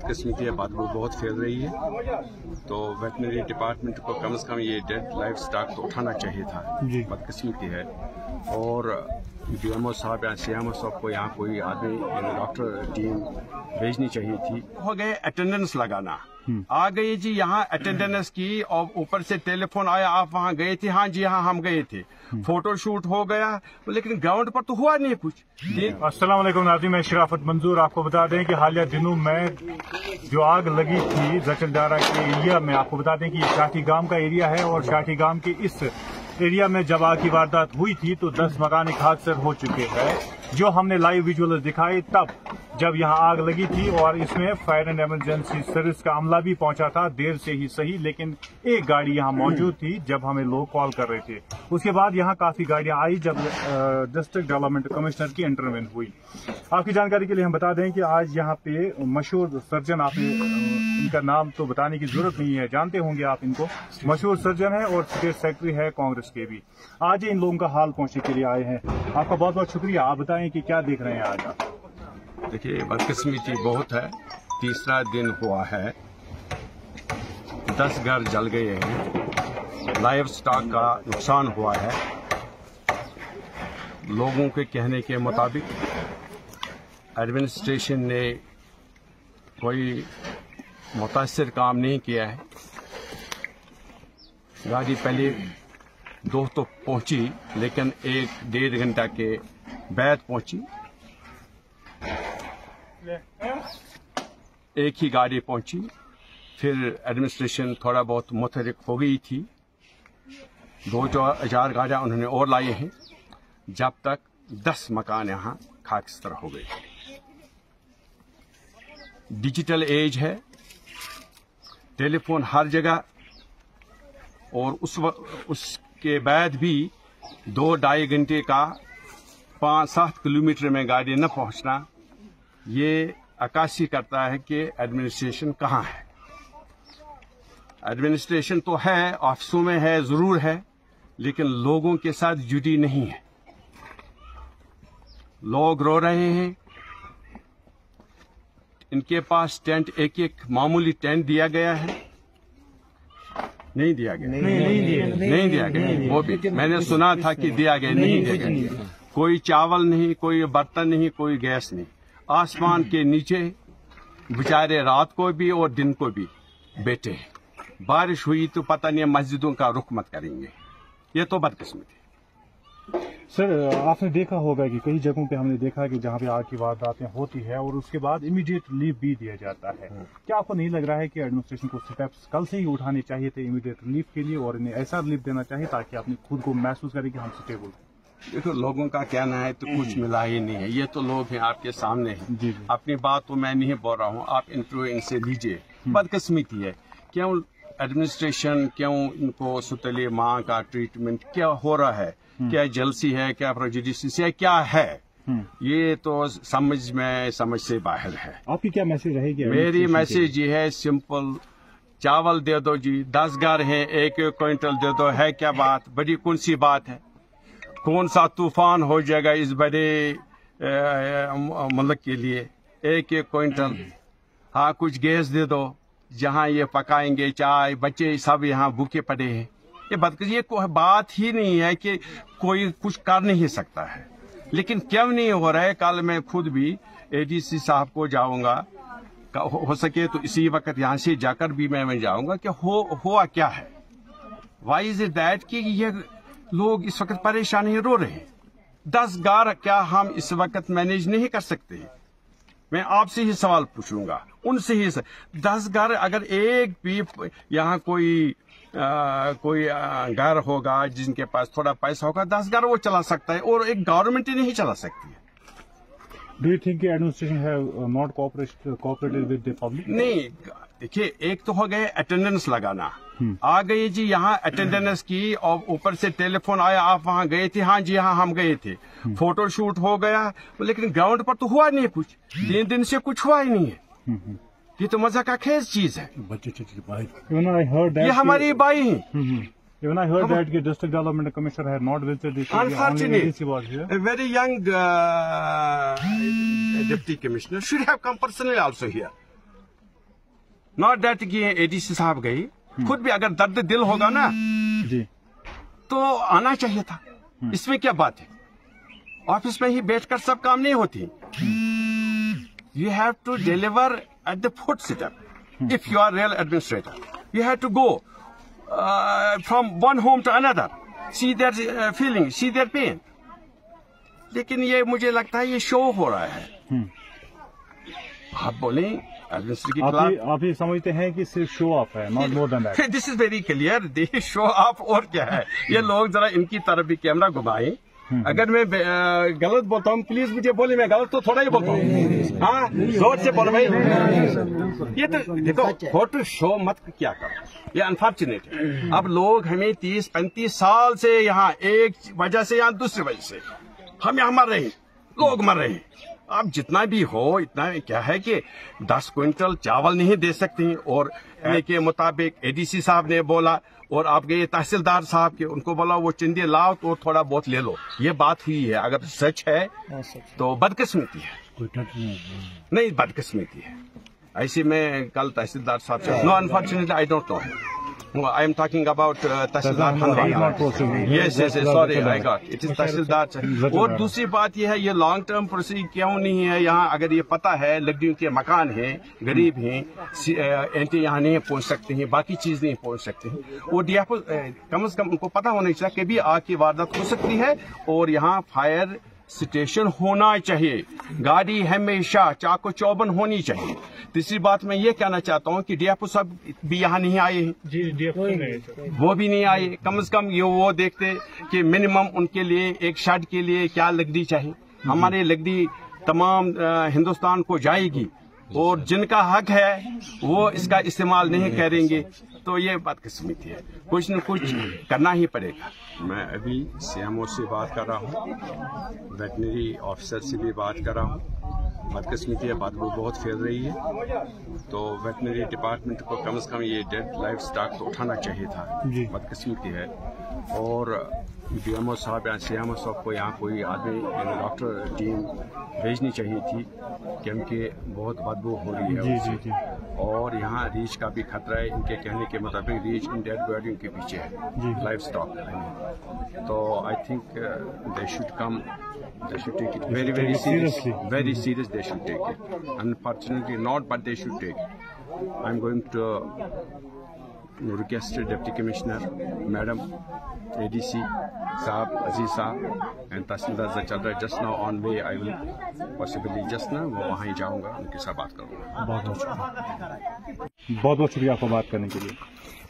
बदकिस्मती है, बदबू बहुत फैल रही है। तो वेटनरी डिपार्टमेंट को कम से कम ये डेड लाइफ स्टॉक तो उठाना चाहिए था। बदकिस्मती है। और DMO साहब या CMO साहब को यहाँ कोई आदमी डॉक्टर टीम भेजनी चाहिए थी। हो गए अटेंडेंस लगाना, आ गई जी यहाँ अटेंडेंस की, और ऊपर से टेलीफोन आया आप वहाँ गए थे? हाँ जी हाँ हम गए थे। फोटो शूट हो गया, लेकिन ग्राउंड पर तो हुआ नहीं कुछ। अस्सलाम वालेकुम नाज़रीन, मैं शराफत मंजूर। आपको बता दें कि हालिया दिनों में जो आग लगी थी जचलदारा के एरिया में, आपको बता दें कि ये शाठी गांव का एरिया है, और शाठी गांव के इस एरिया में जब आग की वारदात हुई थी तो 10 मकान खाकसर हो चुके हैं। जो हमने लाइव विजुअल दिखाए तब जब यहाँ आग लगी थी, और इसमें फायर एंड इमरजेंसी सर्विस का अमला भी पहुंचा था, देर से ही सही, लेकिन एक गाड़ी यहाँ मौजूद थी जब हमें लोग कॉल कर रहे थे। उसके बाद यहाँ काफी गाड़ियां आई जब डिस्ट्रिक्ट डेवलपमेंट कमिश्नर की इंटरवेंशन हुई। आपकी जानकारी के लिए हम बता दें कि आज यहाँ पे मशहूर सर्जन, आपने इनका नाम तो बताने की जरूरत नहीं है, जानते होंगे आप इनको, मशहूर सर्जन है और स्टेट सेक्रेटरी है कांग्रेस के भी। आज इन लोगों का हाल पहुंचने के लिए आए हैं। आपका बहुत बहुत शुक्रिया। आप बताएं कि क्या देख रहे हैं आज आप? देखिए, बदकिस्मती बहुत है। तीसरा दिन हुआ है, 10 घर जल गए हैं, लाइव स्टॉक का नुकसान हुआ है। लोगों के कहने के मुताबिक एडमिनिस्ट्रेशन ने कोई मुतासिर काम नहीं किया है। गाड़ी पहले 2 तो पहुंची, लेकिन 1-1.5 घंटा के बाद पहुंची। एक ही गाड़ी पहुंची, फिर एडमिनिस्ट्रेशन थोड़ा बहुत मुतहरिक हो गई थी। 2-4 गाड़ियां उन्होंने और लाई हैं, जब तक 10 मकान यहाँ खाकस्तर हो गए। डिजिटल एज है, टेलीफोन हर जगह, और उसके बाद भी 2-2.5 घंटे का 5-7 किलोमीटर में गाड़ी न पहुंचना, ये अक्कासी करता है कि एडमिनिस्ट्रेशन कहाँ है। एडमिनिस्ट्रेशन तो है, ऑफिसों में है, जरूर है, लेकिन लोगों के साथ जुड़ी नहीं है। लोग रो रहे हैं। इनके पास टेंट, एक मामूली टेंट दिया गया है, नहीं दिया गया, नहीं दिया गया। वो भी मैंने सुना था कि दिया गया, नहीं दिया गया। कोई चावल नहीं, कोई बर्तन नहीं, कोई गैस नहीं। आसमान के नीचे बेचारे रात को भी और दिन को भी बैठे हैं। बारिश हुई तो पता नहीं मस्जिदों का रुख मत करेंगे। ये तो बदकिस्मती है। सर, आपने देखा होगा कि कई जगहों पे हमने देखा कि जहाँ पे आग की वारदातें होती है और उसके बाद इमीडिएट रिलीफ भी दिया जाता है। क्या आपको नहीं लग रहा है कि एडमिनिस्ट्रेशन को स्टेप्स कल से ही उठाने चाहिए थे इमीडिएट रिलीफ के लिए, और इन्हें ऐसा रिलीफ देना चाहिए ताकि अपने खुद को महसूस करें कि हम स्टेबल हैं? देखो, लोगों का कहना है तो कुछ मिला ही नहीं है। ये तो लोग हैं आपके सामने हैं। अपनी बात तो मैं नहीं बोल रहा हूँ, आप इंटरव्यू इनसे लीजिए। बदकिस्मती है। क्यों एडमिनिस्ट्रेशन, क्यों इनको सुतली माँ का ट्रीटमेंट क्या हो रहा है? क्या जलसी है, क्या प्रेजुडिस है, क्या है? ये तो समझ से बाहर है। आपकी क्या मैसेज रहेगी? मेरी मैसेज ये है, सिंपल, चावल दे दो जी, 10 घर है, 1-1 क्विंटल दे दो। है क्या बात? बड़ी कौन सी बात है? कौन सा तूफान हो जाएगा इस बड़े मुल्क के लिए? 1-1 क्विंटल। हाँ, कुछ गैस दे दो, जहाँ ये पकाएंगे चाय, बच्चे सब यहाँ भूखे पड़े हैं। ये कोई बात ही नहीं है कि कोई कुछ कर नहीं सकता है। लेकिन क्यों नहीं हो रहा है? कल मैं खुद भी ADC साहब को जाऊंगा, हो सके तो इसी वक्त यहाँ से जाकर भी मैं जाऊंगा कि हुआ क्या है। वाई इज इट दैट कि ये लोग इस वक्त परेशान ही रो रहे हैं। 10 घर क्या हम इस वक्त मैनेज नहीं कर सकते? मैं आपसे ही सवाल पूछूंगा, उनसे ही। 10 घर, अगर एक भी यहाँ कोई घर होगा जिनके पास थोड़ा पैसा होगा, 10 घर वो चला सकता है, और एक गवर्नमेंट ही नहीं चला सकती है। Do you think administration have not cooperated with the public? नहीं, देखिए, एक तो हो गए अटेंडेंस लगाना, आ गई जी यहाँ अटेंडेंस की, और ऊपर से टेलीफोन आया आप वहाँ गए थे? हाँ जी हाँ हम गए थे। फोटो शूट हो गया, लेकिन ग्राउंड पर तो हुआ नहीं कुछ। 3 दिन से कुछ हुआ ही नहीं है। ये तो मजा का खेज चीज है। ये हमारी बाई है। Even I heard that the district development commissioner had not visited this area. Unfortunately, a very young deputy commissioner should have come personally also here. Not that कि एडीसी साहब गई, खुद भी अगर दर्द दिल होगा ना जी तो आना चाहिए था। इसमें क्या बात है? ऑफिस में ही बैठकर सब काम नहीं होती। You have to deliver at the foot sitter if you are real administrator. You have to go from one home to another, see their feeling, see their pain. लेकिन ये मुझे लगता है ये शो हो रहा है। आप बोलें एडमिनिस्ट्रेटर के खिलाफ, आप ये समझते हैं कि सिर्फ शो ऑफ है, not more than that. This is very clear, they show off. और क्या है, ये लोग जरा इनकी तरफ भी कैमरा घुमाएं। अगर मैं गलत बोलता हूँ प्लीज मुझे बोले, मैं गलत तो थोड़ा ही बोलता हूँ। हाँ, जोर से बोलो भाई। ये तो देखो, फोटो शो मत क्या करो, ये अनफॉर्चुनेट है। अब लोग हमें 30-35 साल से यहाँ एक वजह से, यहाँ दूसरी वजह से हम यहाँ मर रहे हैं, लोग मर रहे हैं। अब जितना भी हो, इतना क्या है कि 10 क्विंटल चावल नहीं दे सकते हैं। और के मुताबिक एडीसी साहब ने बोला, और आप गए तहसीलदार साहब के, उनको बोला वो चिंदी लाओ तो थोड़ा बहुत ले लो। ये बात हुई है। अगर सच है तो बदकिस्मती है, नहीं बदकिस्मती है। ऐसे में कल तहसीलदार साहब से, no unfortunately I don't know, I am talking about tehsildar Handwara. Yes yes sorry, I got it is tehsildar. और दूसरी बात यह है, ये लॉन्ग टर्म प्रोसीजर क्यों नहीं है यहाँ? अगर ये पता है लकड़ियों के मकान हैं, गरीब हैं, एंटी यहाँ नहीं पहुँच सकते हैं, बाकी चीज नहीं पहुँच सकते हैं, वो डीएफओ कम से कम उनको पता होना चाहिए कभी आग की वारदात हो सकती है और यहाँ फायर स्टेशन होना चाहिए। गाड़ी हमेशा चाको चौबन होनी चाहिए। तीसरी बात मैं ये कहना चाहता हूँ कि डीएफओ साहब भी यहाँ नहीं आए हैं। जी, डीएफओ वो भी नहीं आए। कम से कम ये वो देखते कि मिनिमम उनके लिए एक शेड के लिए क्या लकड़ी चाहिए। हमारे लकड़ी तमाम हिंदुस्तान को जाएगी और जिनका हक है वो इसका इस्तेमाल नहीं करेंगे, तो ये बदकिस्मती है। कुछ न कुछ करना ही पड़ेगा। मैं अभी सीएमओ से बात कर रहा हूँ, वेटनरी ऑफिसर से भी बात कर रहा हूँ। बदकिस्मती है, बदबू बहुत फैल रही है, तो वेटनरी डिपार्टमेंट को कम से कम ये डेड लाइफ स्टॉक तो उठाना चाहिए था। बदकिस्मती है। और डीएमओ साहब या सीएमओ साहब को यहाँ कोई आदमी डॉक्टर टीम भेजनी चाहिए थी, क्योंकि बहुत बदबू हो रही है उससे। और यहाँ रीच का भी खतरा है। इनके कहने के मुताबिक रीच इन डेड बॉडी के पीछे है, लाइफ स्टॉक। तो I think they should come, they should take it very very seriously, very serious. They should take it. Unfortunately not, but they should take it. I'm going to request Deputy Commissioner, Madam, ADC Saab, Aziz Saab and Tahsildar Zachalra just now on way. I will possibly just now वो वहाँ ही जाऊँगा, उनके साथ बात करूँगा। बहुत बहुत शुक्रिया आपको बात करने के लिए।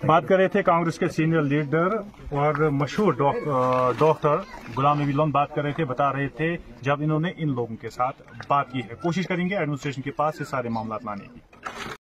बात कर रहे थे कांग्रेस के सीनियर लीडर और मशहूर डॉक्टर गुलाम नबी लोन बात कर रहे थे, बता रहे थे जब इन्होंने इन लोगों के साथ बात की है। कोशिश करेंगे एडमिनिस्ट्रेशन के पास से सारे मामला लाने की।